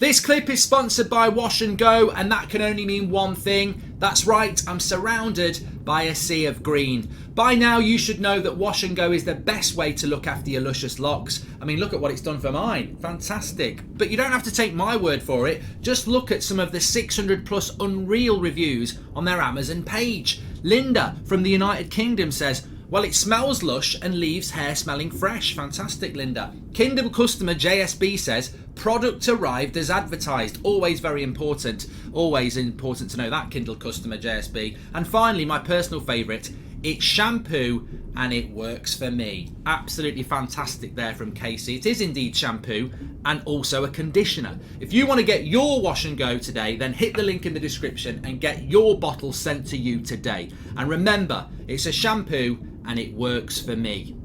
This clip is sponsored by Wash and Go, and that can only mean one thing. That's right, I'm surrounded by a sea of green. By now you should know that Wash and Go is the best way to look after your luscious locks. I mean, look at what it's done for mine. Fantastic. But you don't have to take my word for it. Just look at some of the 600 plus unreal reviews on their Amazon page. Linda from the United Kingdom says, well, it smells lush and leaves hair smelling fresh. Fantastic, Linda. Kindle customer JSB says, product arrived as advertised. Always very important. Always important to know that, Kindle customer JSB. And finally, my personal favourite, it's shampoo and it works for me. Absolutely fantastic there from Casey. It is indeed shampoo and also a conditioner. If you want to get your Wash and Go today, then hit the link in the description and get your bottle sent to you today. And remember, it's a shampoo and it works for me.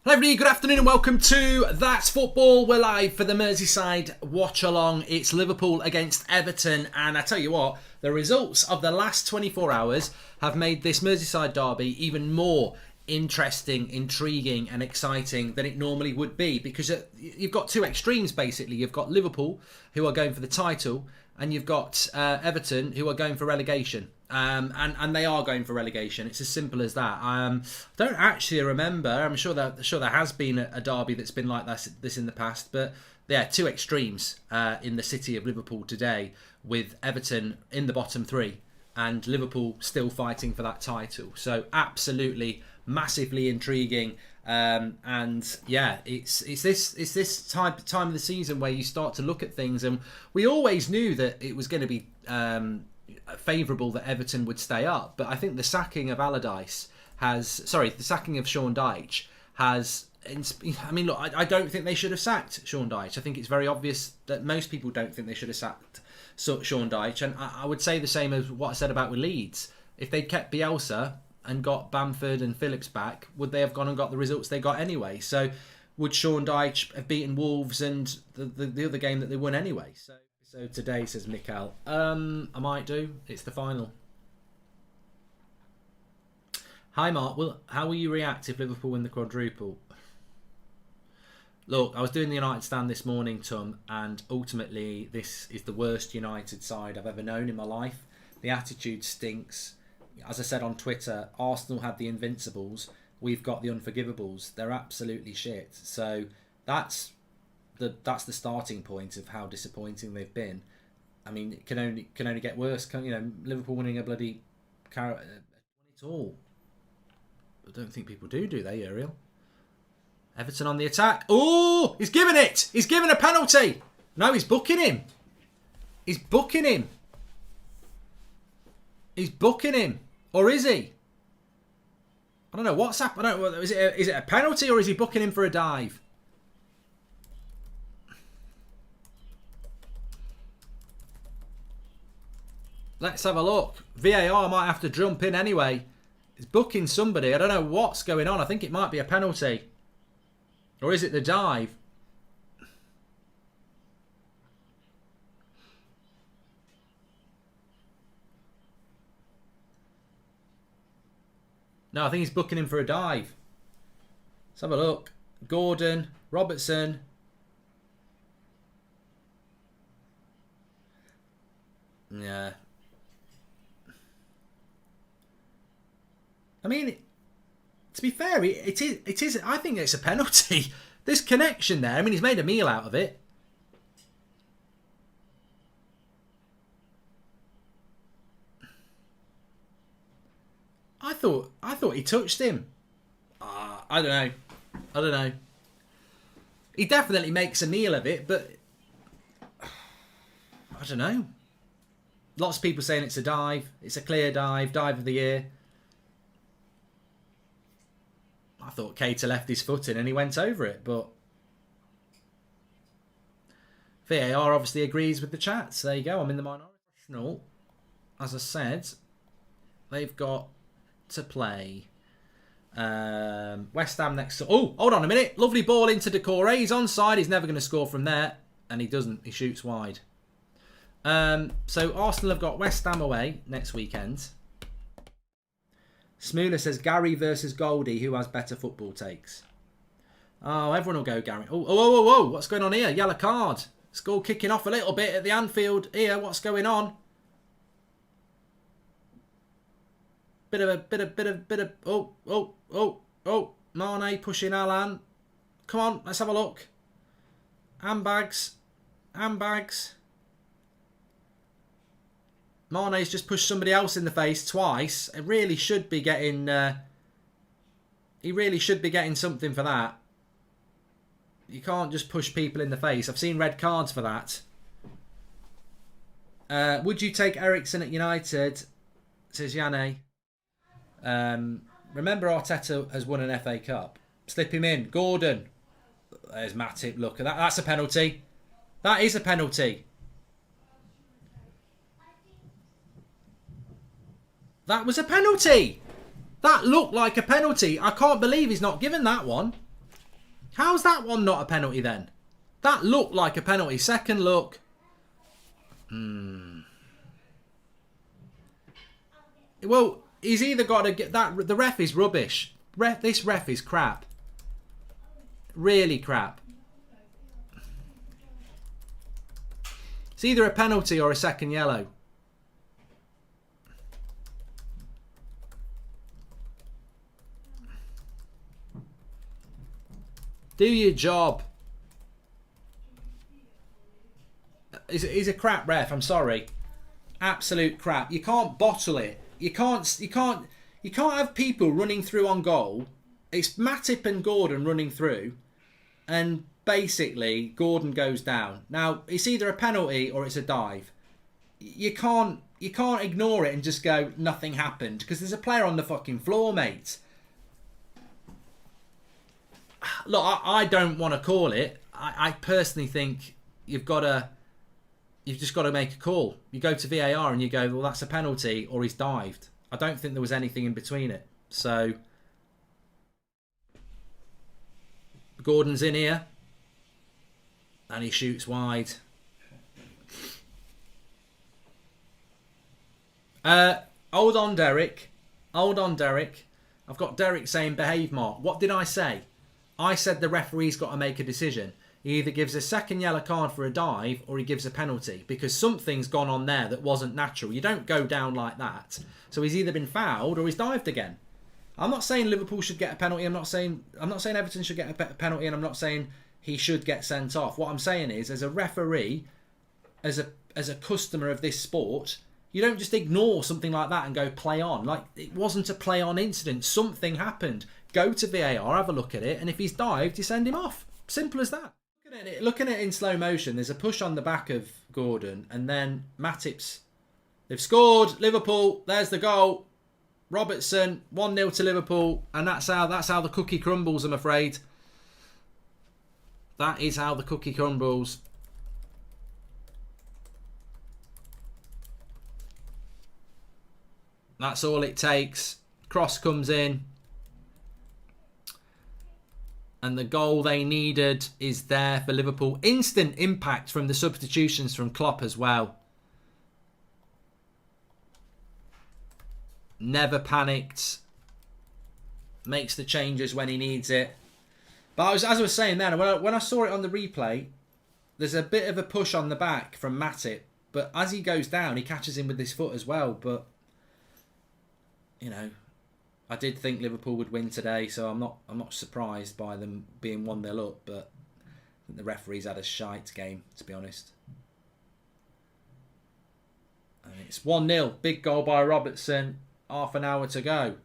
Hello everybody, good afternoon and welcome to That's Football. We're live for the Merseyside watch along. It's Liverpool against Everton, and I tell you what, the results of the last 24 hours have made this Merseyside derby even more interesting, intriguing and exciting than it normally would be, because you've got two extremes basically. You've got Liverpool, who are going for the title, and you've got Everton, who are going for relegation. And they are going for relegation. It's as simple as that. I don't actually remember. I'm sure there has been a derby that's been like this in the past. But yeah, two extremes in the city of Liverpool today, with Everton in the bottom three and Liverpool still fighting for that title. So absolutely massively intriguing. And yeah, it's this time of the season where you start to look at things, and we always knew that it was going to be favourable that Everton would stay up, but I think the sacking of the sacking of Sean Dyche has. I mean, look, I don't think they should have sacked Sean Dyche. I think it's very obvious that most people don't think they should have sacked Sean Dyche, and I would say the same as what I said about with Leeds. If they'd kept Bielsa and got Bamford and Phillips back, would they have gone and got the results they got anyway? So would Sean Dyche have beaten Wolves and the other game that they won anyway? So today, says Mikhail, I might do. It's the final. Hi Mark, how will you react if Liverpool win the quadruple? Look, I was doing the United Stand this morning, Tom, and ultimately this is the worst United side I've ever known in my life. The attitude stinks. As I said on Twitter, Arsenal had the Invincibles. We've got the Unforgivables. They're absolutely shit. So that's the starting point of how disappointing they've been. I mean, it can only get worse. Liverpool winning a bloody carrot at all. I don't think people do they, Ariel? Everton on the attack. Oh, he's given it. He's given a penalty. No, he's booking him. He's booking him. He's booking him, or is he? I don't know what's happened. Is it a penalty, or is he booking him for a dive? Let's have a look. VAR might have to jump in anyway. He's booking somebody. I don't know what's going on. I think it might be a penalty. Or is it the dive? No, I think he's booking him for a dive. Let's have a look. Gordon, Robertson. Yeah. I mean, to be fair, it is. I think it's a penalty. There's connection there. I mean, he's made a meal out of it. I thought he touched him. I don't know. He definitely makes a meal of it, but I don't know. Lots of people saying it's a dive. It's a clear dive of the year. I thought Keita left his foot in and he went over it, but VAR obviously agrees with the chat. So there you go. I'm in the minority. As I said, they've got to play West Ham next. Oh, hold on a minute. Lovely ball into Decore. He's onside. He's never going to score from there. And he doesn't. He shoots wide. So Arsenal have got West Ham away next weekend. Smooler says Gary versus Goldie. Who has better football takes? Oh, everyone will go Gary. Oh, whoa. What's going on here? Yellow card. School kicking off a little bit at the Anfield here. What's going on? Bit of. Oh. Mane pushing Alan. Come on, let's have a look. Handbags. Mane's just pushed somebody else in the face twice. It really should be getting. He really should be getting something for that. You can't just push people in the face. I've seen red cards for that. Would you take Ericsson at United? Says Yanni. Remember Arteta has won an FA Cup. Slip him in. Gordon. There's Matip. Look at that. That's a penalty. That is a penalty. That was a penalty. That looked like a penalty. I can't believe he's not given that one. How's that one not a penalty then? That looked like a penalty. Second look. Well, he's either got to get that. The ref is rubbish. This ref is crap. Really crap. It's either a penalty or a second yellow. Do your job. He's a crap ref. I'm sorry. Absolute crap. You can't bottle it. You can't have people running through on goal. It's Matip and Gordon running through, and basically Gordon goes down. Now it's either a penalty or it's a dive. You can't ignore it and just go nothing happened because there's a player on the fucking floor, mate. Look, I don't want to call it. I personally think you've just got to make a call. You go to VAR and you go, well, that's a penalty or he's dived. I don't think there was anything in between it. So Gordon's in here and he shoots wide. Hold on, Derek. I've got Derek saying behave, Mark. What did I say? I said the referee's got to make a decision. He either gives a second yellow card for a dive or he gives a penalty because something's gone on there that wasn't natural. You don't go down like that. So he's either been fouled or he's dived again. I'm not saying Liverpool should get a penalty. I'm not saying Everton should get a penalty, and I'm not saying he should get sent off. What I'm saying is, as a referee, as a customer of this sport, you don't just ignore something like that and go play on. Like, it wasn't a play on incident. Something happened. Go to VAR, have a look at it, and if he's dived, you send him off. Simple as that. Looking at it in slow motion, there's a push on the back of Gordon, and then Matip's. They've scored. Liverpool. There's the goal. Robertson 1-0 to Liverpool, and that's how the cookie crumbles. I'm afraid. That is how the cookie crumbles. That's all it takes. Cross comes in. And the goal they needed is there for Liverpool. Instant impact from the substitutions from Klopp as well. Never panicked. Makes the changes when he needs it. But as I was saying then, when I saw it on the replay, there's a bit of a push on the back from Matip. But as he goes down, he catches him with his foot as well. But, you know, I did think Liverpool would win today, so I'm not surprised by them being 1-0 up, but I think the referee's had a shite game, to be honest. And it's 1-0. Big goal by Robertson. Half an hour to go.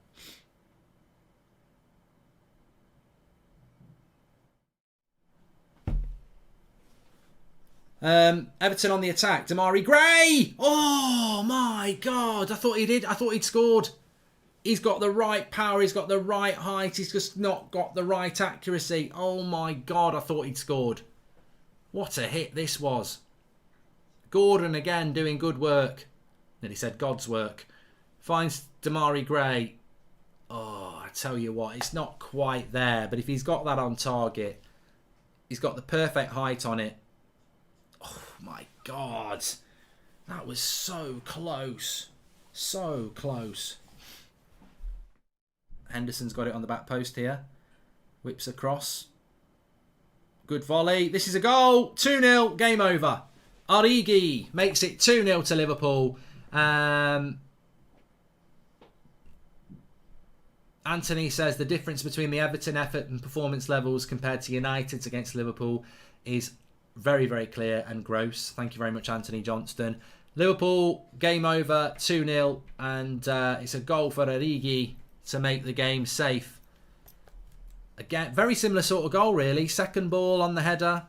Everton on the attack. Demarai Gray! Oh my God! I thought he'd scored. He's got the right power, he's got the right height, he's just not got the right accuracy. Oh my God, I thought he'd scored. What a hit this was. Gordon again doing good work. Then he said God's work. Finds Demarai Gray. Oh, I tell you what, it's not quite there, but if he's got that on target, he's got the perfect height on it. Oh my God. That was so close. So close. Henderson's got it on the back post here. Whips across. Good volley. This is a goal. 2-0. Game over. Origi makes it 2-0 to Liverpool. Anthony says the difference between the Everton effort and performance levels compared to United's against Liverpool is very, very clear and gross. Thank you very much, Anthony Johnston. Liverpool, game over, 2-0. And it's a goal for Origi to make the game safe. Again, very similar sort of goal, really. Second ball on the header.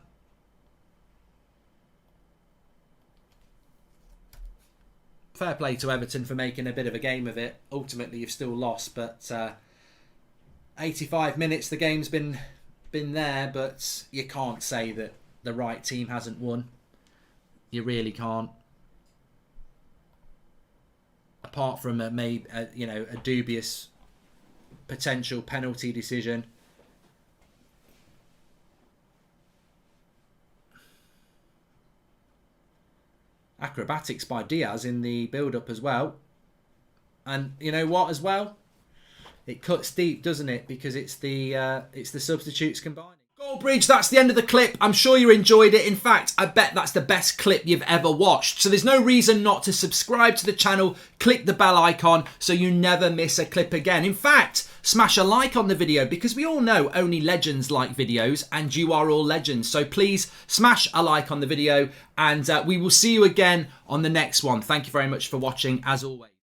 Fair play to Everton for making a bit of a game of it. Ultimately, you've still lost, but 85 minutes, the game's been there, but you can't say that the right team hasn't won. You really can't. Apart from a dubious potential penalty decision. Acrobatics by Diaz in the build-up as well. And you know what as well? It cuts deep, doesn't it? Because it's the substitutes combining. Goldbridge, that's the end of the clip. I'm sure you enjoyed it. In fact, I bet that's the best clip you've ever watched. So there's no reason not to subscribe to the channel. Click the bell icon so you never miss a clip again. In fact, smash a like on the video because we all know only legends like videos and you are all legends. So please smash a like on the video and we will see you again on the next one. Thank you very much for watching as always.